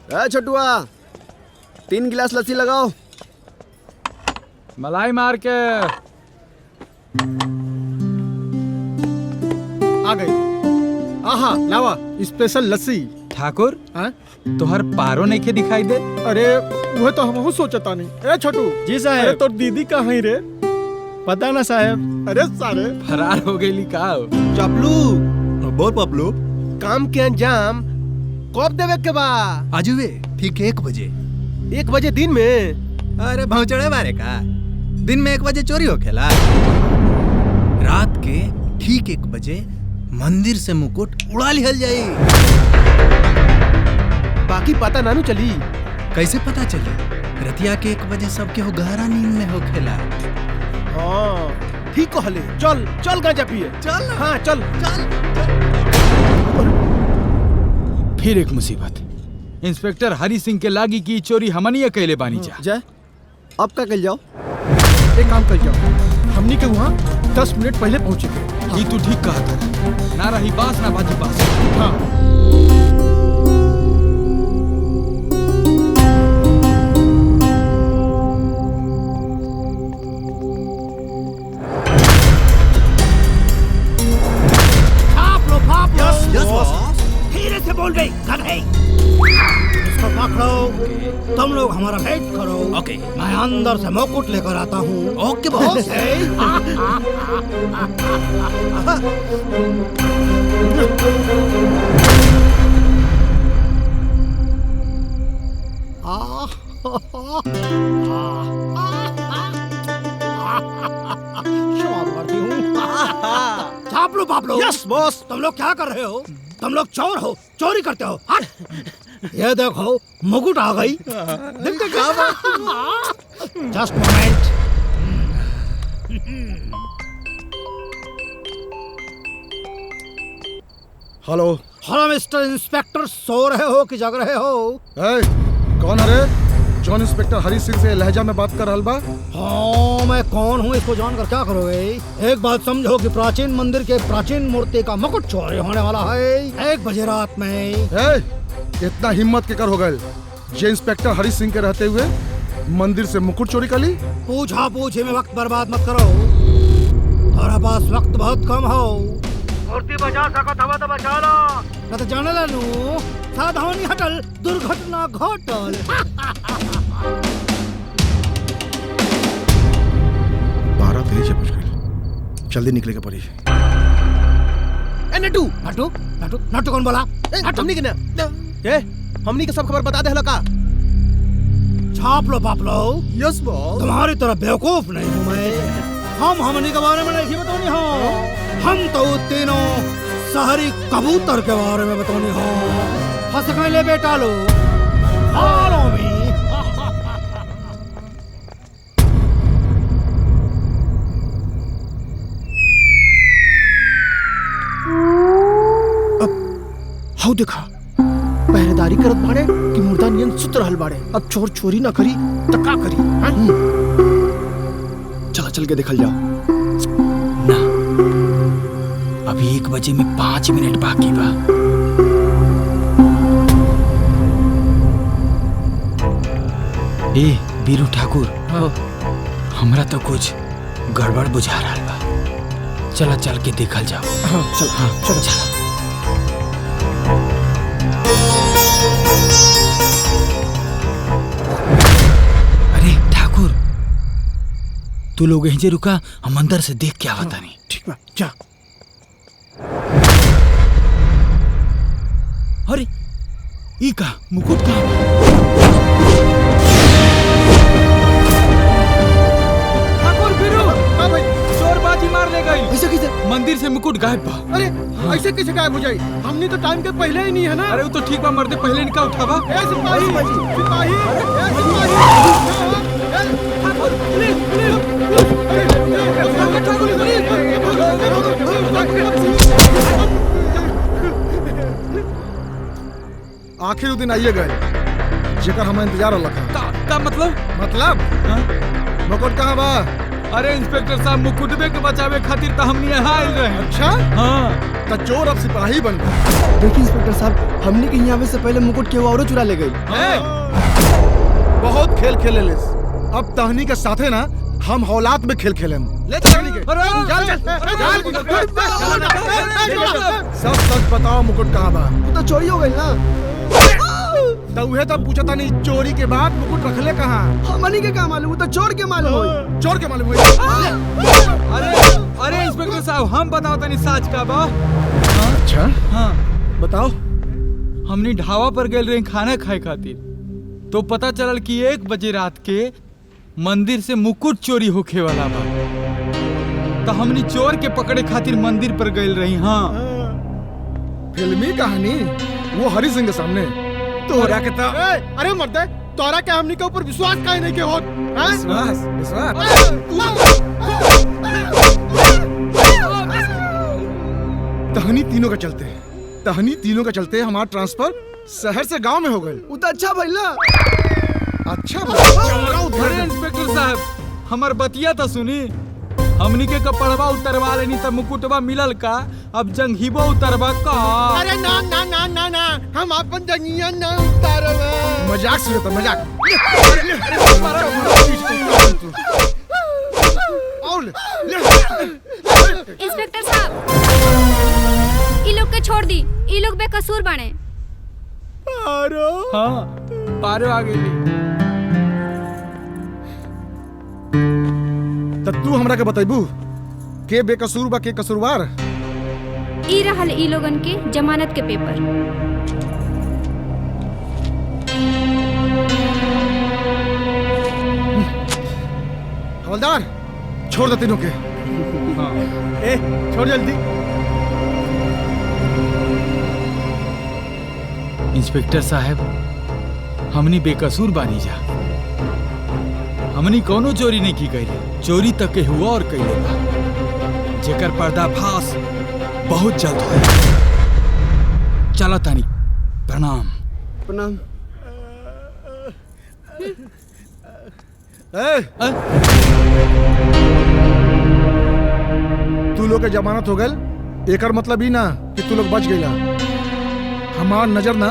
छोटुआ 3 गिलास लस्सी लगाओ। मलाई मार के आ गई। आहा लावा स्पेशल लस्सी। ठाकुर हाँ? तोहर पारो नहीं के दिखाई दे। अरे वह तो हम सोचता नहीं। ए छोटू। जी साहब। अरे तो दीदी कहाँ ही रे? पता ना साहब। अरे सारे फरार हो गई का। चपलू बोल पपलू, काम के अंजाम कब देवे के बा? आजुए ठीक 1 बजे। 1 बजे दिन में? अरे भौचड़े बारे का दिन में 1 बजे चोरी होखेला। रात के ठीक 1 बजे मंदिर से मुकुट उड़ा लिहल जाई। बाकी पता नानू चली। कैसे पता चली? रतिया के 1 बजे सबके हो गहरा नींद में होखेला। हाँ ठीक कहले। चल चल गांजा पिए। चल। हाँ चल चल। फिर एक मुसीबत। इंस्पेक्टर हरि सिंह के लागी की चोरी हमनी अकेले बानी जा। जय अब का कल जाओ। एक काम कर जाओ, हमनी के वहाँ 10 मिनट पहले पहुँचे थे। ये तू ठीक कहा था। ना रही बास ना बाजी बास। हाँ धीरे से बोल रही गधे। इसको पकड़ो। तुम लोग हमारा वेट करो। ओके। मैं अंदर से मुकुट लेकर आता हूँ। ओके बॉस। छाप लो पाप लो। Yes boss. तुम लोग क्या कर रहे हो? तुम लोग चोर हो, चोरी करते हो। हट। ये देखो मुकुट आ गई। Just moment. Hello. Hello mister inspector, सो रहे हो कि जग रहे हो? ए, कौन है रे? जॉन इंस्पेक्टर हरि सिंह से लहजा में बात कर रहल बा। हाँ मैं कौन हूँ इसको जानकर क्या करोगे? एक बात समझो कि प्राचीन मंदिर के प्राचीन मूर्ति का मुकुट चोरी होने वाला है 1 बजे रात में। ए, इतना हिम्मत के कर हो गए जे इंस्पेक्टर हरि सिंह के रहते हुए मंदिर से मुकुट चोरी कर ली? पूछा पूछे में वक्त बर्बाद मत करो। तुम्हारे पास वक्त बहुत कम हो। मूर्ति बचा सकत हवा तो बचा लो, न तो जाने लानू सावधानी हटल दुर्घटना घटल। 12 बज गए। जल्दी निकले के पड़ी। ए नटू। नटू नटू नटू कौन बोला? हमनी के ना ए हमनी के सब खबर बता दे हलो का? छाप लो पाप लो। Yes boss. तुम्हारी तरह बेवकूफ नहीं हूँ मैं। हमनी के बारे में नहीं बतानी हो। हम तो तीनों शहरी कबूतर के बारे में बतानी हो। हंस गए ले बेटा लो। Follow me। हाउ देखा पहरेदारी करत बाड़े कि मुर्दा नियन सुत रहल बाड़े। अब चोर चोरी ना करी तो का करी? चला चल के देखल जाओ। ना अभी 1 बजे में 5 मिनट बाकी बा। ए बीरू ठाकुर। हाँ। हमरा तो कुछ गड़बड़ बुझा रहा बा। चला चल के देखल जाओ। हाँ चल। हाँ चलो चला। अरे ठाकुर तू लोग यहीं से रुका, हम अंदर से देख के आवता नहीं। ठीक बा जा। अरे ई का मुकुट कहाँ बा? ठाकुर बीरू। हाँ भाई। चोरबाजी मार ले गई। ऐसे कैसे? मंदिर से मुकुट गायब बा। अरे ऐसे कैसे गायब हो जाई? हमने तो टाइम के पहले ही नहीं है ना। अरे वो तो ठीक बा, मर्दे पहले निकाल उठावा। ए सिपाही सिपाही आखिर दिन आइए गए जेकर हमें इंतजार रखा। का मतलब? मतलब हाँ? मुकुट कहाँ बा? अरे इंस्पेक्टर साहब मुकुटबे के बचावे खातिर तो हमनी यहाँ आइल रहे। अच्छा हाँ तो चोर अब सिपाही बन गए। देखिए इंस्पेक्टर साहब, हमने के यहाँ आवे से पहले मुकुट के वो औरो चुरा ले गई। बहुत खेल खेले लिस। अब तहनी के साथे ना हम हौलात में खेल खेले। ले चल तहनी के। सब सच बताओ मुकुट कहाँ बा? वो तो चोरी हो गई ना। तो उहे तब पूछा था नहीं चोरी के बाद मुकुट रखले कहाँ? हमनी के काम मालूम, वो तो चोर के मालूम होई। चोर के मालूम हुई। अरे इंस्पेक्टर साहब हम बताओ तनी साच का बा। अच्छा हाँ बताओ। हमनी ढाबा पर गए रहे खाना खाए खातिर, तो पता चलल कि 1 बजे रात के मंदिर से मुकुट चोरी होखे वाला बा। तो हमनी चोर के पकड़े खातिर मंदिर पर गए रही। हाँ फिल्मी कहानी वो हरि सिंह के सामने। तोरा के तो अरे मर्दे, तोरा के हमनी के ऊपर विश्वास काहे नहीं के होत? हैं? विश्वास विश्वास। तहनी तीनों का चलते हमारा ट्रांसफर शहर से गांव में हो गए। वो तो अच्छा भइल ना। अच्छा अरे इंस्पेक्टर साहब हमार बतिया तो सुनी। हमनी के कपड़वा उतरवा लेनी त मुकुटवा मिलल का, अब जंघीबो उतरवा का। अरे ना ना ना ना ना, हम अपन जंगिया ना उतारवे। मजाक सुने तो मजाक। इंस्पेक्टर साहब ई लोग के छोड़ दी, ई लोग बेकसूर बने। हाँ पारो आ गई। तब तू हमरा के बतैबू के बेकसूर बा के कसूरवार? ई रहल ई लोगन के जमानत के पेपर। हवलदार छोड़ दे तीनों के। ए छोड़ जल्दी। इंस्पेक्टर साहब हमनी बेकसूर बानी जा। हमनी कोनो चोरी नहीं की गई। चोरी तक के हुआ और कई बा, जेकर पर्दाफाश बहुत जल्द हो। चला तानी, प्रणाम। प्रणाम। तू लोग के जमानत हो गल, एकर मतलब ही ना कि तू लोग बच गईला। हमार नजर ना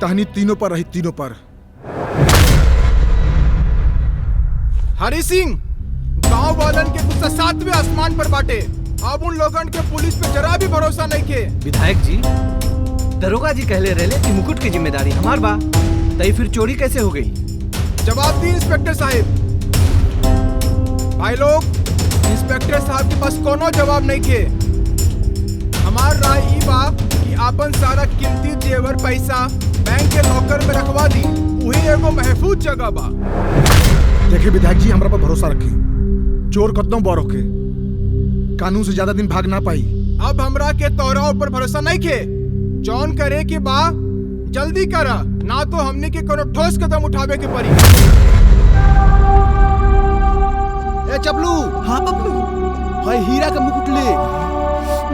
तहनी तीनों पर रही, तीनों पर। हरि सिंह, गांव वालन के गुस्सा 7वें आसमान पर बाटे। अब उन लोगन के पुलिस पे जरा भी भरोसा नहीं के। विधायक जी, दरोगा जी कहले रहले कि मुकुट की जिम्मेदारी हमार बा, तई फिर चोरी कैसे हो गई? जवाब दी इंस्पेक्टर साहब। भाई लोग, इंस्पेक्टर साहब के पास कोनो जवाब नहीं के। हमार राय ई बा कि आपन सारा कीमती जेवर पैसा बैंक के लॉकर में रखवा दी। वही एगो महफूज जगह बा। देखिए विधायक जी, हमरा पर भरोसा रखी। चोर कतनो बड़ होके कानून से ज्यादा दिन भाग ना पाई। अब हमरा के तोरा ऊपर भरोसा नहीं के। जॉन करे के बा जल्दी करा, ना तो हमने के कोनो ठोस कदम उठावे के पड़ी। ए चपलू। हाँ बबलू, भाई हीरा का मुकुट ले,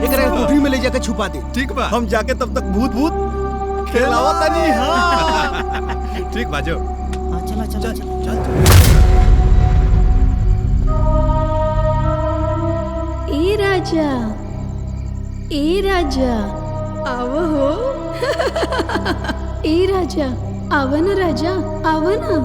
एकरा कोठरी में ले जाके छुपा दे। ठीक बा। हम जाके तब तक भूत भूत खेलावा तनी। हाँ ठीक बाजो। हाँ चला चला चल। ए राजा आव हो। ए राजा आव ना, राजा आव ना।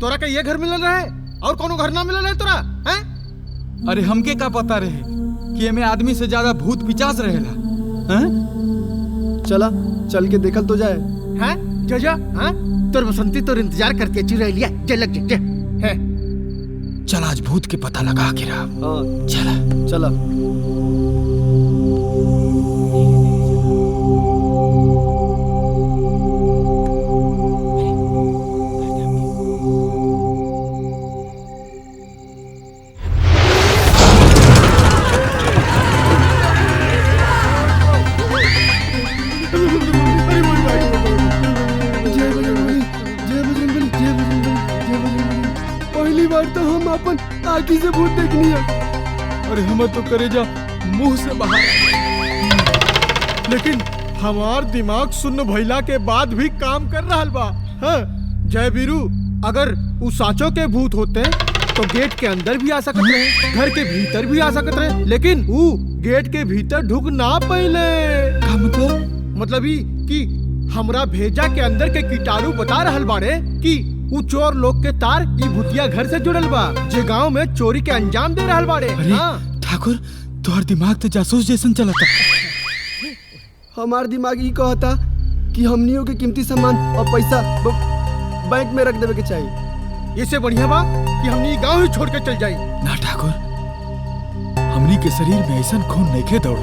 तोरा का ये घर मिल रहा है और कोनो घर ना मिल रहा है तोरा? हैं? अरे हमके का पता रहे कि एमे आदमी से ज्यादा भूत पिचास रहेला। हैं? चला चल के देखल तो जाए। हैं? जा हाँ? तोर बसंती तोर इंतजार करके चिरैलिया जलक जे है। चल आज भूत के पता लगा के रहा। हाँ चला चला। पहली बार तो हम अपन आँखी से भूत देखनी है। अरे हमर तो करे जा मुंह से बाहर। लेकिन हमार दिमाग सुन्न भइला के बाद भी काम कर रहा बा। हाँ, जय वीरू, अगर उ साचो के भूत होते तो गेट के अंदर भी आ सकत रहे, घर के भीतर भी आ सकत रहे, लेकिन उ गेट के भीतर ढुक ना पहिले। का मतलब? मतलब ई कि हमरा भेजा के अंदर के कीटाणु बता रहल बाड़े कि उ चोर लोग के तार ई भूतिया घर से जुड़ल बा, जे गांव में चोरी के अंजाम दे रहल बाड़े। अरे ठाकुर, तोहर दिमाग तो जासूस जैसन चलता। हमार दिमाग ई कहता कि हमनियों के कीमती सामान और पैसा बैंक में रख देवे के चाहिए। इससे बढ़िया बा कि हमनी गांव ही छोड़ के चल जाई। ना ठाकुर, हमनी के शरीर में ऐसा खून नहीं खे दौड़।